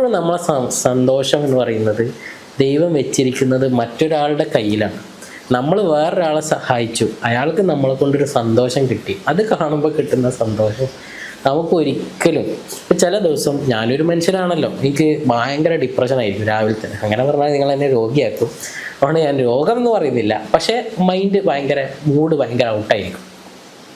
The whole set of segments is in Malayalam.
എപ്പോഴും നമ്മളെ സന്തോഷം എന്ന് പറയുന്നത് ദൈവം വെച്ചിരിക്കുന്നത് മറ്റൊരാളുടെ കയ്യിലാണ്. നമ്മൾ വേറൊരാളെ സഹായിച്ചു, അയാൾക്ക് നമ്മളെ കൊണ്ടൊരു സന്തോഷം കിട്ടി, അത് കാണുമ്പോൾ കിട്ടുന്ന സന്തോഷം നമുക്കൊരിക്കലും. ചില ദിവസം ഞാനൊരു മനുഷ്യനാണല്ലോ, എനിക്ക് ഭയങ്കര ഡിപ്രഷനായിരിക്കും രാവിലെ തന്നെ. അങ്ങനെ പറഞ്ഞാൽ നിങ്ങൾ എന്നെ രോഗിയാക്കും. അതുകൊണ്ട് ഞാൻ രോഗം എന്ന് പറയുന്നില്ല, പക്ഷേ മൂഡ് ഭയങ്കര ഔട്ടായിരിക്കും.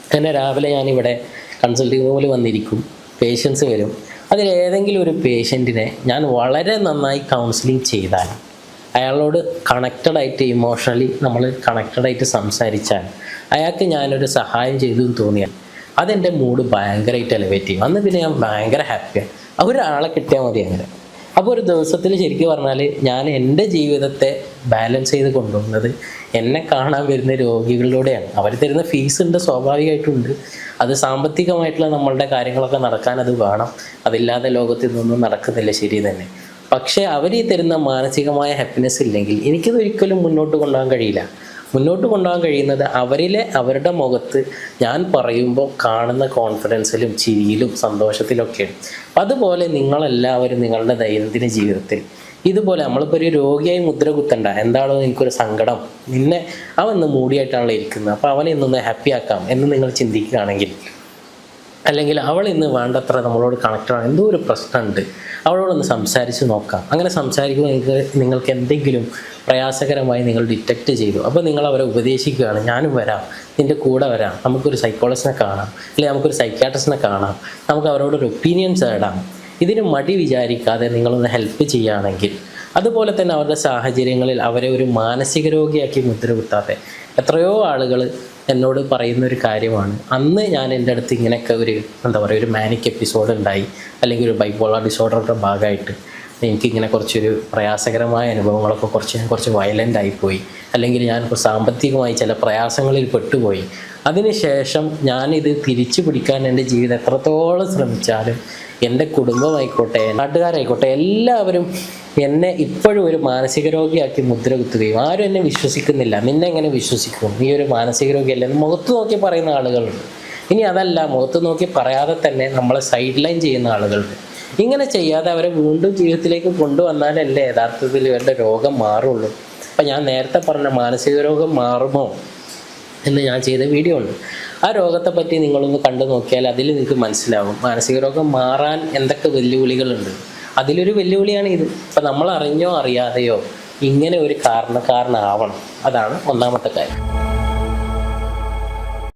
അങ്ങനെ രാവിലെ ഞാനിവിടെ കൺസൾട്ടിങ് റൂമിൽ വന്നിരിക്കും, പേഷ്യൻസ് വരും. അതിലേതെങ്കിലും ഒരു പേഷ്യൻറ്റിനെ ഞാൻ വളരെ നന്നായി കൗൺസിലിംഗ് ചെയ്താൽ, അയാളോട് കണക്റ്റഡായിട്ട് ഇമോഷണലി നമ്മൾ കണക്റ്റഡായിട്ട് സംസാരിച്ചാൽ, അയാൾക്ക് ഞാനൊരു സഹായം ചെയ്തു എന്ന് തോന്നിയാൽ അതെൻ്റെ മൂഡ് ഭയങ്കരമായിട്ട് എലിവേറ്റ് ചെയ്യും. അന്ന് പിന്നെ ഞാൻ ഭയങ്കര ഹാപ്പിയാണ്. ഒരാളെ കിട്ടിയാൽ മതി അങ്ങനെ. അപ്പോൾ ഒരു ദിവസത്തിൽ ശരിക്കും പറഞ്ഞാൽ ഞാൻ എൻ്റെ ജീവിതത്തെ ബാലൻസ് ചെയ്ത് കൊണ്ടുപോകുന്നത് എന്നെ കാണാൻ വരുന്ന രോഗികളിലൂടെയാണ്. അവർ തരുന്ന ഫീസ് ഉണ്ട്, സ്വാഭാവികമായിട്ടുണ്ട്. അത് സാമ്പത്തികമായിട്ടുള്ള നമ്മളുടെ കാര്യങ്ങളൊക്കെ നടക്കാൻ അത് വേണം. അതില്ലാതെ ലോകത്തിൽ നിന്നൊന്നും നടക്കുന്നില്ല, ശരി തന്നെ. പക്ഷേ അവർ ഈ തരുന്ന മാനസികമായ ഹാപ്പിനെസ് ഇല്ലെങ്കിൽ എനിക്കത് ഒരിക്കലും മുന്നോട്ട് കൊണ്ടുപോകാൻ കഴിയില്ല. മുന്നോട്ട് കൊണ്ടുപോകാൻ കഴിയുന്നത് അവരുടെ മുഖത്ത് ഞാൻ പറയുമ്പോൾ കാണുന്ന കോൺഫിഡൻസിലും ചിരിയിലും സന്തോഷത്തിലൊക്കെയാണ്. അതുപോലെ നിങ്ങളെല്ലാവരും നിങ്ങളുടെ ദൈനംദിന ജീവിതത്തിൽ ഇതുപോലെ നമ്മളിപ്പോൾ ഒരു രോഗിയായി മുദ്ര കുത്തണ്ട. എന്താണോ എനിക്കൊരു സങ്കടം, അവൻ ഇന്ന് മൂടിയായിട്ടാണല്ലോ ഇരിക്കുന്നത്, അപ്പോൾ അവനെ ഇന്നൊന്ന് ഹാപ്പി ആക്കാം എന്ന് നിങ്ങൾ ചിന്തിക്കുകയാണെങ്കിൽ, അല്ലെങ്കിൽ അവൾ ഇന്ന് വേണ്ടത്ര നമ്മളോട് കണക്റ്റഡാണ്, എന്തോ ഒരു പ്രശ്നമുണ്ട്, അവളോടൊന്ന് സംസാരിച്ച് നോക്കാം. അങ്ങനെ സംസാരിക്കുമ്പോൾ നിങ്ങൾക്ക് എന്തെങ്കിലും പ്രയാസകരമായി നിങ്ങൾ ഡിറ്റക്റ്റ് ചെയ്തു, അപ്പോൾ നിങ്ങൾ അവരെ ഉപദേശിക്കുകയാണ്, ഞാനും വരാം, നിൻ്റെ കൂടെ വരാം, നമുക്കൊരു സൈക്കോളജിസ്റ്റിനെ കാണാം, അല്ലെങ്കിൽ നമുക്കൊരു സൈക്യാട്രിസ്റ്റിനെ കാണാം, നമുക്ക് അവരോടൊരു ഒപ്പീനിയൻസ് നേടാം. ഇതിന് മടി വിചാരിക്കാതെ നിങ്ങളൊന്ന് ഹെൽപ്പ് ചെയ്യുകയാണെങ്കിൽ, അതുപോലെ തന്നെ അവരുടെ സാഹചര്യങ്ങളിൽ അവരെ ഒരു മാനസിക രോഗിയാക്കി മുദ്ര കുത്താതെ എത്രയോ ആളുകൾ എന്നോട് പറയുന്ന ഒരു കാര്യമാണ്, അന്ന് ഞാൻ എൻ്റെ അടുത്ത് ഇങ്ങനെയൊക്കെ ഒരു മാനിക് എപ്പിസോഡ് ഉണ്ടായി, അല്ലെങ്കിൽ ഒരു ബൈപോളർ ഡിസോർഡറുടെ ഭാഗമായിട്ട് എനിക്കിങ്ങനെ കുറച്ചൊരു പ്രയാസകരമായ അനുഭവങ്ങളൊക്കെ കുറച്ച് വയലൻ്റ് ആയിപ്പോയി, അല്ലെങ്കിൽ ഞാനിപ്പോൾ സാമ്പത്തികമായി ചില പ്രയാസങ്ങളിൽ പെട്ടുപോയി. അതിനുശേഷം ഞാനിത് തിരിച്ചു പിടിക്കാൻ എൻ്റെ ജീവിതം എത്രത്തോളം ശ്രമിച്ചാലും എൻ്റെ കുടുംബമായിക്കോട്ടെ, നാട്ടുകാരായിക്കോട്ടെ, എല്ലാവരും എന്നെ ഇപ്പോഴും ഒരു മാനസിക രോഗിയാക്കി മുദ്ര കുത്തുകയും ആരും എന്നെ വിശ്വസിക്കുന്നില്ല. നിന്നെ എങ്ങനെ വിശ്വസിക്കും, നീ ഒരു മാനസിക രോഗിയല്ലേ എന്ന് മുഖത്ത് നോക്കി പറയുന്ന ആളുകളുണ്ട്. ഇനി അതല്ല, മുഖത്ത് നോക്കി പറയാതെ തന്നെ നമ്മളെ സൈഡ് ലൈൻ ചെയ്യുന്ന ആളുകളുണ്ട്. ഇങ്ങനെ ചെയ്യാതെ അവരെ വീണ്ടും ജീവിതത്തിലേക്ക് കൊണ്ടുവന്നാലല്ലേ യഥാർത്ഥത്തിൽ ഇവരുടെ രോഗം മാറുള്ളൂ. അപ്പം ഞാൻ നേരത്തെ പറഞ്ഞ മാനസിക രോഗം മാറുമോ എന്ന് ഞാൻ ചെയ്ത വീഡിയോ ഉണ്ട്. ആ രോഗത്തെ പറ്റി നിങ്ങളൊന്ന് കണ്ടു നോക്കിയാൽ അതിൽ നിങ്ങൾക്ക് മനസ്സിലാവും മാനസിക രോഗം മാറാൻ എന്തൊക്കെ വെല്ലുവിളികളുണ്ട്. അതിലൊരു വെല്ലുവിളിയാണ് ഇത്. അപ്പം നമ്മൾ അറിഞ്ഞോ അറിയാതെയോ ഇങ്ങനെ ഒരു കാരണക്കാരനാവണം. അതാണ് ഒന്നാമത്തെ കാര്യം.